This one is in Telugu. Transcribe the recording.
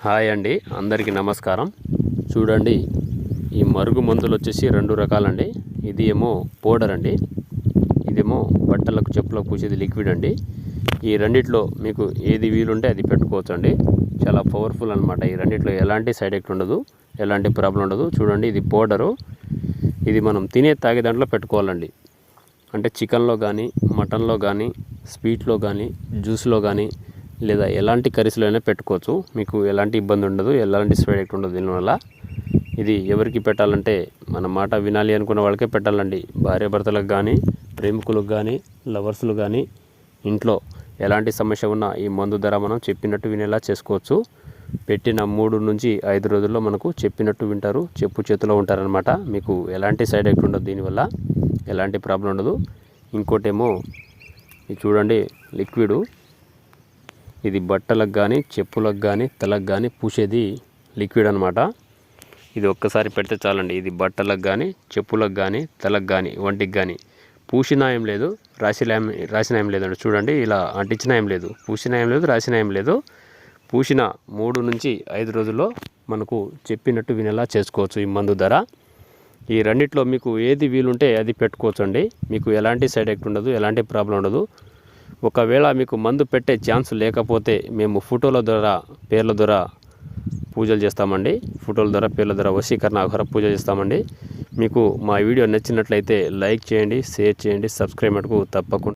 హాయ్ అండి, అందరికీ నమస్కారం. చూడండి, ఈ మరుగు మందులు వచ్చేసి రెండు రకాలండి. ఇది ఏమో పౌడర్ అండి, ఇదేమో బట్టలకు చెప్పులకు పూసేది లిక్విడ్ అండి. ఈ రెండిట్లో మీకు ఏది వీలుంటే అది పెట్టుకోవచ్చు అండి. చాలా పవర్ఫుల్ అనమాట. ఈ రెండిట్లో ఎలాంటి సైడ్ ఎఫెక్ట్ ఉండదు, ఎలాంటి ప్రాబ్లం ఉండదు. చూడండి, ఇది పౌడరు. ఇది మనం తాగే దాంట్లో పెట్టుకోవాలండి. అంటే చికెన్లో కానీ, మటన్లో కానీ, స్వీట్లో కానీ, జ్యూస్లో కానీ, లేదా ఎలాంటి కర్రీస్లో అయినా పెట్టుకోవచ్చు. మీకు ఎలాంటి ఇబ్బంది ఉండదు, ఎలాంటి సైడ్ ఎఫెక్ట్ ఉండదు. దీనివల్ల ఇది ఎవరికి పెట్టాలంటే మన మాట వినాలి అనుకున్న వాళ్ళకే పెట్టాలండి. భార్యాభర్తలకు కానీ, ప్రేమికులకు కానీ, లవర్స్లు కానీ, ఇంట్లో ఎలాంటి సమస్య ఉన్నా ఈ మందు ధర మనం చెప్పినట్టు వినేలా చేసుకోవచ్చు. పెట్టిన 3 నుంచి 5 రోజుల్లో మనకు చెప్పినట్టు వింటారు, చెప్పు చేతిలో ఉంటారనమాట. మీకు ఎలాంటి సైడ్ ఎఫెక్ట్ ఉండదు, దీనివల్ల ఎలాంటి ప్రాబ్లం ఉండదు. ఇంకోటేమో ఇది చూడండి, లిక్విడు. ఇది బట్టలకు కానీ, చెప్పులకు కానీ, తలకు కానీ పూసేది లిక్విడ్ అనమాట. ఇది ఒక్కసారి పెడితే చాలండి. ఇది బట్టలకు కానీ, చెప్పులకు కానీ, తలకు కానీ, వంటికి కానీ పూసినా ఏం లేదు, రాసిన ఏం లేదండి. చూడండి, ఇలా అంటించిన ఏం లేదు, పూసిన ఏం లేదు, రాసిన ఏం లేదు. పూసిన 3 నుంచి 5 రోజుల్లో మనకు చెప్పినట్టు వినేలా చేసుకోవచ్చు ఈ మందు ధర. ఈ రెండిట్లో మీకు ఏది వీలుంటే అది పెట్టుకోవచ్చు అండి. మీకు ఎలాంటి సైడ్ ఎఫెక్ట్ ఉండదు, ఎలాంటి ప్రాబ్లం ఉండదు. ఒకవేళ మీకు మందు పెట్టే ఛాన్స్ లేకపోతే మేము ఫోటోల ద్వారా, పేర్ల ద్వారా పూజలు చేస్తామండి. ఫోటోల ద్వారా, పేర్ల ద్వారా వశీకరణ ఆహార పూజ చేస్తామండి. మీకు మా వీడియో నచ్చినట్లయితే లైక్ చేయండి, షేర్ చేయండి, సబ్స్క్రైబ్ మటుకు తప్పకుండా